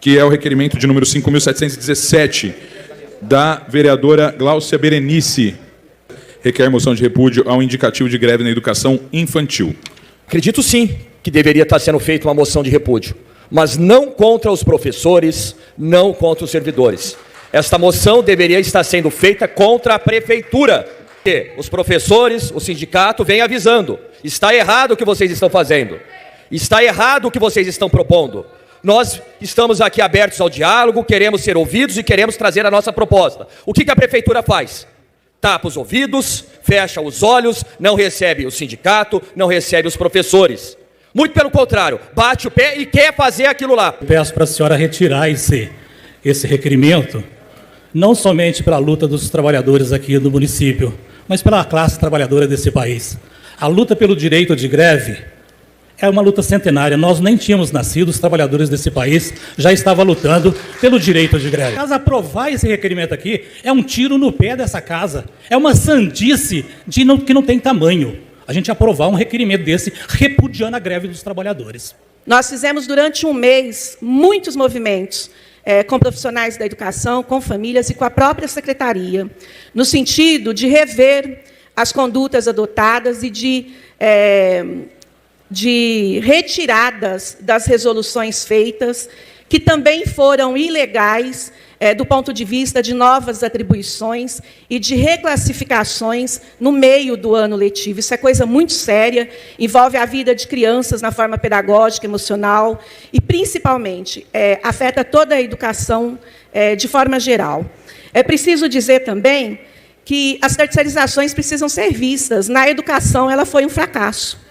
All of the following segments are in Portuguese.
que é o requerimento de número 5.717, da vereadora Gláucia Berenice. Requer moção de repúdio ao indicativo de greve na educação infantil. Acredito sim que deveria estar sendo feita uma moção de repúdio, mas não contra os professores, não contra os servidores. Esta moção deveria estar sendo feita contra a prefeitura. Os professores, o sindicato, vem avisando. Está errado o que vocês estão fazendo. Está errado o que vocês estão propondo. Nós estamos aqui abertos ao diálogo, queremos ser ouvidos e queremos trazer a nossa proposta. O que a prefeitura faz? Tapa os ouvidos, fecha os olhos, não recebe o sindicato, não recebe os professores. Muito pelo contrário, bate o pé e quer fazer aquilo lá. Peço para a senhora retirar esse requerimento, não somente pela luta dos trabalhadores aqui do município, mas pela classe trabalhadora desse país. A luta pelo direito de greve é uma luta centenária. Nós nem tínhamos nascido, os trabalhadores desse país já estavam lutando pelo direito de greve. Caso aprovar esse requerimento aqui, é um tiro no pé dessa casa. É uma sandice que não tem tamanho. A gente aprovar um requerimento desse, repudiando a greve dos trabalhadores. Nós fizemos durante um mês muitos movimentos com profissionais da educação, com famílias e com a própria secretaria, no sentido de rever as condutas adotadas e de retiradas das resoluções feitas, que também foram ilegais do ponto de vista de novas atribuições e de reclassificações no meio do ano letivo. Isso é coisa muito séria, envolve a vida de crianças na forma pedagógica, emocional e, principalmente, afeta toda a educação de forma geral. É preciso dizer também que as terceirizações precisam ser vistas. Na educação, ela foi um fracasso.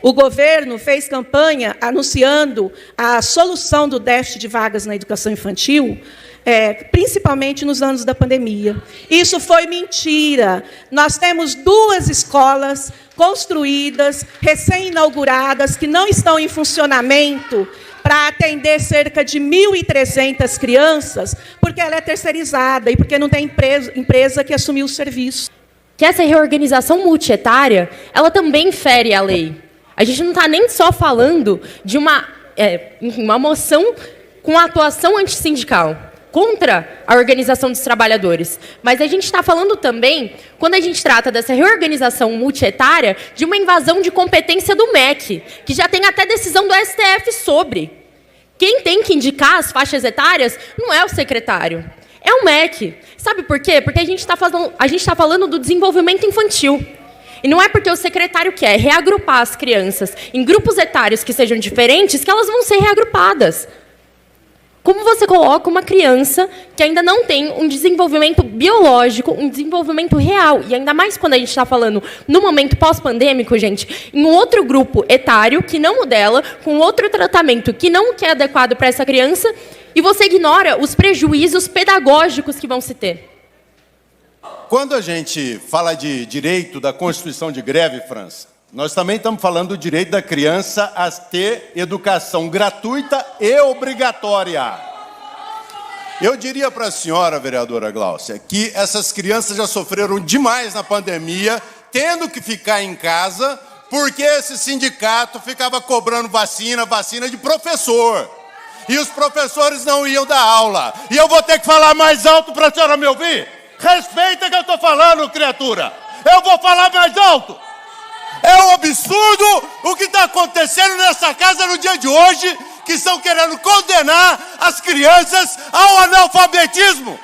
O governo fez campanha anunciando a solução do déficit de vagas na educação infantil, principalmente nos anos da pandemia. Isso foi mentira. Nós temos 2 escolas construídas, recém-inauguradas, que não estão em funcionamento para atender cerca de 1.300 crianças, porque ela é terceirizada e porque não tem empresa que assumiu o serviço. Que essa reorganização multietária, ela também fere a lei. A gente não está nem só falando de uma moção com atuação antissindical contra a organização dos trabalhadores, mas a gente está falando também, quando a gente trata dessa reorganização multietária, de uma invasão de competência do MEC, que já tem até decisão do STF sobre. Quem tem que indicar as faixas etárias não é o secretário, é o MEC. Sabe por quê? Porque a gente está falando do desenvolvimento infantil. E não é porque o secretário quer reagrupar as crianças em grupos etários que sejam diferentes que elas vão ser reagrupadas. Como você coloca uma criança que ainda não tem um desenvolvimento biológico, um desenvolvimento real, e ainda mais quando a gente está falando no momento pós-pandêmico, gente, em um outro grupo etário que não o dela, com outro tratamento que não é adequado para essa criança, e você ignora os prejuízos pedagógicos que vão se ter. Quando a gente fala de direito da Constituição de greve, França, nós também estamos falando do direito da criança a ter educação gratuita e obrigatória. Eu diria para a senhora, vereadora Gláucia, que essas crianças já sofreram demais na pandemia, tendo que ficar em casa, porque esse sindicato ficava cobrando vacina de professor. E os professores não iam dar aula. E eu vou ter que falar mais alto para a senhora me ouvir? Respeita que eu estou falando, criatura. Eu vou falar mais alto. É um absurdo o que está acontecendo nessa casa no dia de hoje, que estão querendo condenar as crianças ao analfabetismo.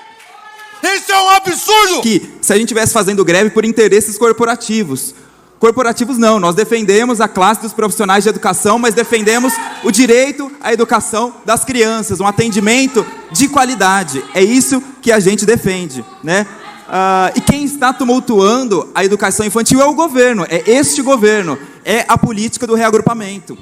Isso é um absurdo. Que se a gente estivesse fazendo greve por interesses corporativos. Corporativos não, nós defendemos a classe dos profissionais de educação, mas defendemos o direito à educação das crianças, um atendimento de qualidade. É isso que a gente defende, né? E quem está tumultuando a educação infantil é o governo, é este governo, é a política do reagrupamento.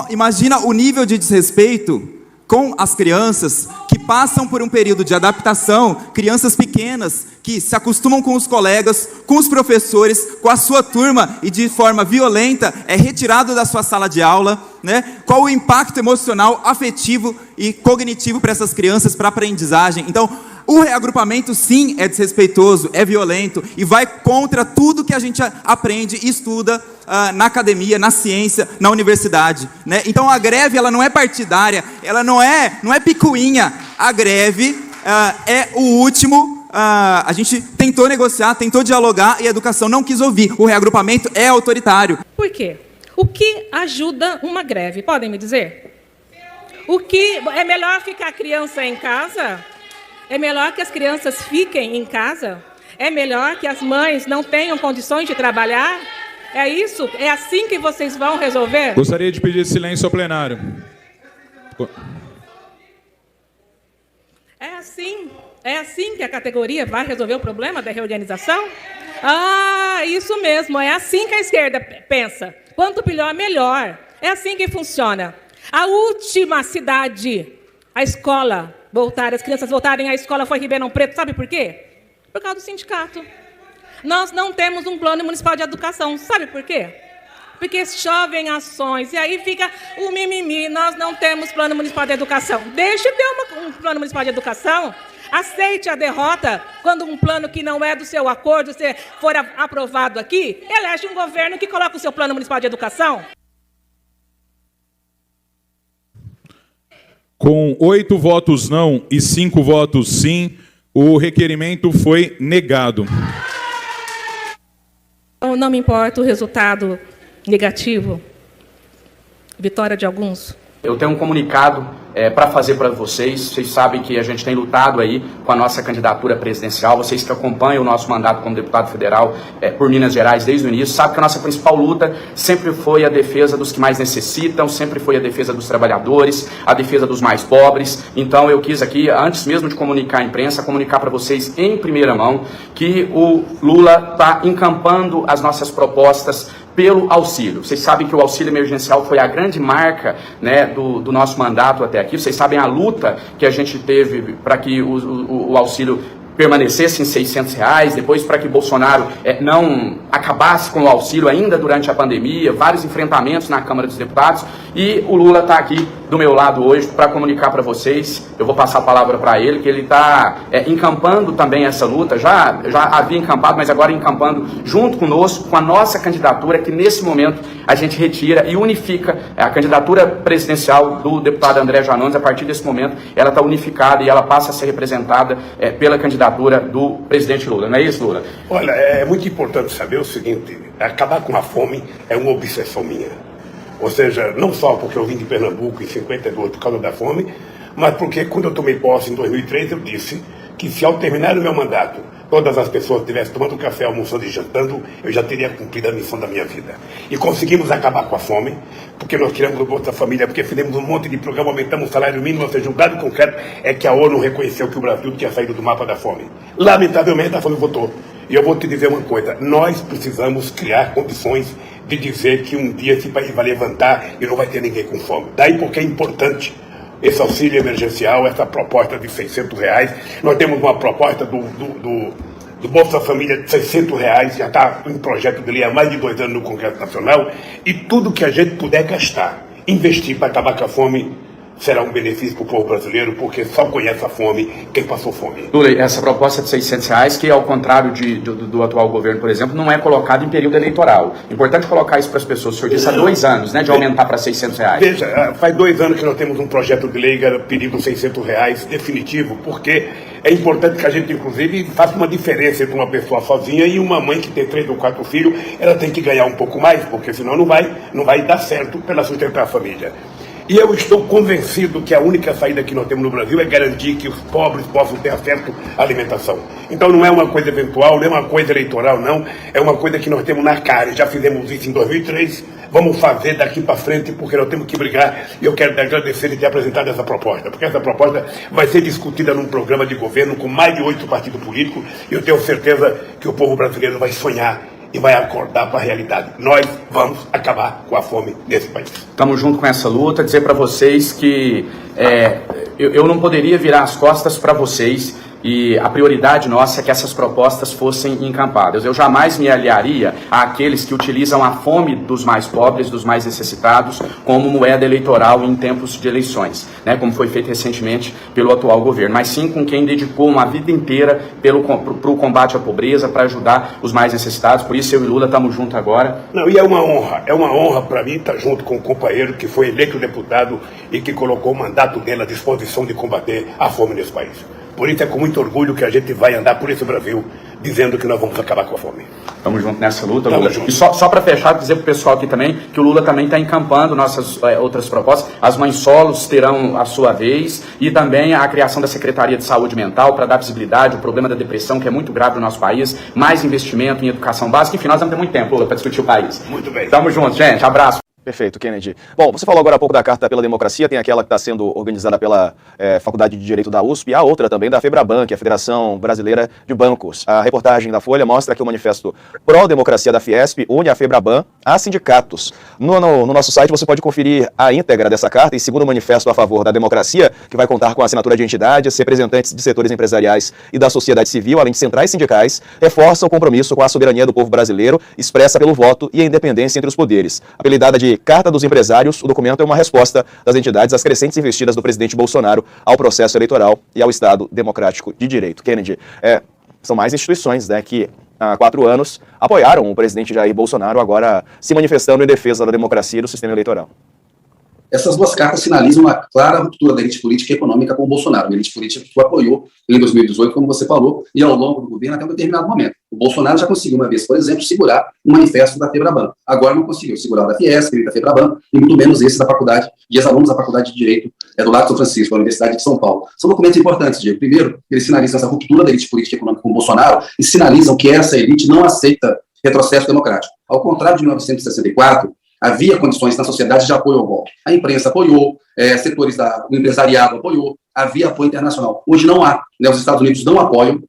Imagina o nível de desrespeito com as crianças que passam por um período de adaptação, crianças pequenas que se acostumam com os colegas, com os professores, com a sua turma e de forma violenta é retirado da sua sala de aula, né? Qual o impacto emocional, afetivo e cognitivo para essas crianças, para a aprendizagem? Então, O reagrupamento, sim, é desrespeitoso, é violento e vai contra tudo que a gente aprende e estuda na academia, na ciência, na universidade, né? Então a greve, ela não é partidária, ela não é picuinha. A greve é o último. A gente tentou negociar, tentou dialogar e a educação não quis ouvir. O reagrupamento é autoritário. Por quê? O que ajuda uma greve? Podem me dizer? O que é melhor ficar a criança em casa? É melhor que as crianças fiquem em casa? É melhor que as mães não tenham condições de trabalhar? É isso? É assim que vocês vão resolver? Gostaria de pedir silêncio ao plenário. É assim que a categoria vai resolver o problema da reorganização? Ah, isso mesmo, é assim que a esquerda pensa. Quanto pior, melhor. É assim que funciona. A última cidade, a escola, as crianças voltarem à escola foi Ribeirão Preto. Sabe por quê? Por causa do sindicato. Nós não temos um plano municipal de educação. Sabe por quê? Porque chovem ações. E aí fica o mimimi. Nós não temos plano municipal de educação. Deixe ter um plano municipal de educação. Aceite a derrota quando um plano que não é do seu acordo for aprovado aqui. Elege um governo que coloca o seu plano municipal de educação. Com 8 votos não e 5 votos sim, o requerimento foi negado. Não me importa o resultado negativo. Vitória de alguns. Eu tenho um comunicado para fazer para vocês. Vocês sabem que a gente tem lutado aí com a nossa candidatura presidencial. Vocês que acompanham o nosso mandato como deputado federal por Minas Gerais desde o início, sabem que a nossa principal luta sempre foi a defesa dos que mais necessitam, sempre foi a defesa dos trabalhadores, a defesa dos mais pobres. Então eu quis aqui, antes mesmo de comunicar à imprensa, comunicar para vocês em primeira mão que o Lula está encampando as nossas propostas pelo auxílio. Vocês sabem que o auxílio emergencial foi a grande marca, né, do nosso mandato até aqui. Vocês sabem a luta que a gente teve para que o auxílio permanecesse em R$600, depois para que Bolsonaro não acabasse com o auxílio ainda durante a pandemia, vários enfrentamentos na Câmara dos Deputados, e o Lula está aqui do meu lado hoje para comunicar para vocês. Eu vou passar a palavra para ele, que ele está encampando também essa luta, já havia encampado, mas agora encampando junto conosco, com a nossa candidatura, que nesse momento a gente retira e unifica a candidatura presidencial do deputado André Janones. A partir desse momento ela está unificada e ela passa a ser representada pela candidatura do presidente Lula. Não é isso, Lula? Olha, é muito importante saber o seguinte: acabar com a fome é uma obsessão minha. Ou seja, não só porque eu vim de Pernambuco em 52 por causa da fome, mas porque quando eu tomei posse em 2003 eu disse que se ao terminar o meu mandato todas as pessoas estivessem tomando café, almoçando e jantando, eu já teria cumprido a missão da minha vida. E conseguimos acabar com a fome, porque nós tiramos o Bolsa Família, porque fizemos um monte de programa, aumentamos o salário mínimo. Ou seja, o dado concreto é que a ONU reconheceu que o Brasil tinha saído do mapa da fome. Lamentavelmente a fome voltou. E eu vou te dizer uma coisa: nós precisamos criar condições de dizer que um dia esse país vai levantar e não vai ter ninguém com fome. Daí porque é importante esse auxílio emergencial, essa proposta de R$600. Nós temos uma proposta do Bolsa Família de R$600, já está em projeto de lei há mais de 2 anos no Congresso Nacional, e tudo que a gente puder gastar, investir para acabar com a fome, será um benefício para o povo brasileiro, porque só conhece a fome quem passou fome. Lula, essa proposta de R$600, que ao contrário do atual governo, por exemplo, não é colocada em período eleitoral. Importante colocar isso para as pessoas. O senhor disse há 2 anos, né, de aumentar para R$600. Veja, faz 2 anos que nós temos um projeto de lei pedindo R$600 definitivo, porque é importante que a gente, inclusive, faça uma diferença entre uma pessoa sozinha e uma mãe que tem 3 ou 4 filhos. Ela tem que ganhar um pouco mais, porque senão não vai dar certo para ela sustentar a família. E eu estou convencido que a única saída que nós temos no Brasil é garantir que os pobres possam ter acesso à alimentação. Então não é uma coisa eventual, não é uma coisa eleitoral, não. É uma coisa que nós temos na cara. Já fizemos isso em 2003, vamos fazer daqui para frente, porque nós temos que brigar. E eu quero agradecer de ter apresentado essa proposta, porque essa proposta vai ser discutida num programa de governo com mais de 8 partidos políticos, e eu tenho certeza que o povo brasileiro vai sonhar e vai acordar para a realidade. Nós vamos acabar com a fome nesse país. Estamos junto com essa luta. Dizer para vocês que eu não poderia virar as costas para vocês, E a prioridade nossa é que essas propostas fossem encampadas. Eu jamais me aliaria àqueles que utilizam a fome dos mais pobres, dos mais necessitados, como moeda eleitoral em tempos de eleições, né, como foi feito recentemente pelo atual governo, mas sim com quem dedicou uma vida inteira para o combate à pobreza, para ajudar os mais necessitados. Por isso eu e Lula estamos juntos agora. Não, e é uma honra para mim estar junto com um companheiro que foi eleito deputado e que colocou o mandato dele à disposição de combater a fome nesse país. Por isso é com muito orgulho que a gente vai andar por esse Brasil dizendo que nós vamos acabar com a fome. Estamos juntos nessa luta, Lula. E só para fechar, dizer para o pessoal aqui também que o Lula também está encampando nossas outras propostas. As mães solos terão a sua vez e também a criação da Secretaria de Saúde Mental para dar visibilidade ao problema da depressão, que é muito grave no nosso país. Mais investimento em educação básica. Enfim, nós vamos ter muito tempo, Lula, para discutir o país. Muito bem. Estamos juntos, gente. Abraço. Perfeito, Kennedy. Bom, você falou agora há pouco da Carta pela Democracia, tem aquela que está sendo organizada pela Faculdade de Direito da USP e a outra também da FEBRABAN, que é a Federação Brasileira de Bancos. A reportagem da Folha mostra que o manifesto pró-democracia da Fiesp une a FEBRABAN a sindicatos. No nosso site você pode conferir a íntegra dessa carta e, segundo o manifesto a favor da democracia, que vai contar com a assinatura de entidades, representantes de setores empresariais e da sociedade civil, além de centrais sindicais, reforça o compromisso com a soberania do povo brasileiro, expressa pelo voto e a independência entre os poderes. Apelidada de Carta dos Empresários, o documento é uma resposta das entidades às crescentes investidas do presidente Bolsonaro ao processo eleitoral e ao Estado Democrático de Direito. Kennedy, são mais instituições, né, que há 4 anos apoiaram o presidente Jair Bolsonaro, agora se manifestando em defesa da democracia e do sistema eleitoral. Essas duas cartas sinalizam uma clara ruptura da elite política e econômica com o Bolsonaro, uma elite política que o apoiou em 2018, como você falou, e ao longo do governo até um determinado momento. O Bolsonaro já conseguiu uma vez, por exemplo, segurar o manifesto da FEBRABAN. Agora não conseguiu segurar o da Fiesp, da FEBRABAN, e muito menos esse da faculdade, de ex-alunos da Faculdade de Direito do Largo São Francisco, da Universidade de São Paulo. São documentos importantes, Diego. Primeiro, eles sinalizam essa ruptura da elite política e econômica com o Bolsonaro e sinalizam que essa elite não aceita retrocesso democrático. Ao contrário de 1964, havia condições na sociedade de apoio ao golpe. A imprensa apoiou, setores do empresariado apoiou, havia apoio internacional. Hoje não há, né, os Estados Unidos não apoiam,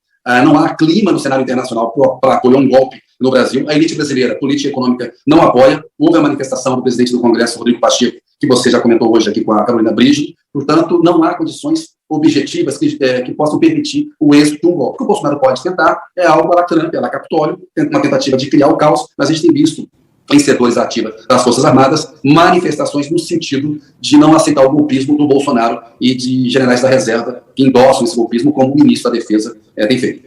não há clima no cenário internacional para apoiar um golpe no Brasil. A elite brasileira, política e econômica, não apoia. Houve a manifestação do presidente do Congresso, Rodrigo Pacheco, que você já comentou hoje aqui com a Carolina Brigio. Portanto, não há condições objetivas que possam permitir o êxito de um golpe. O que o Bolsonaro pode tentar é algo à la Trump, à la Capitólio, uma tentativa de criar o caos, mas a gente tem visto em setores ativos das Forças Armadas, manifestações no sentido de não aceitar o golpismo do Bolsonaro e de generais da reserva que endossam esse golpismo, como o ministro da Defesa tem feito.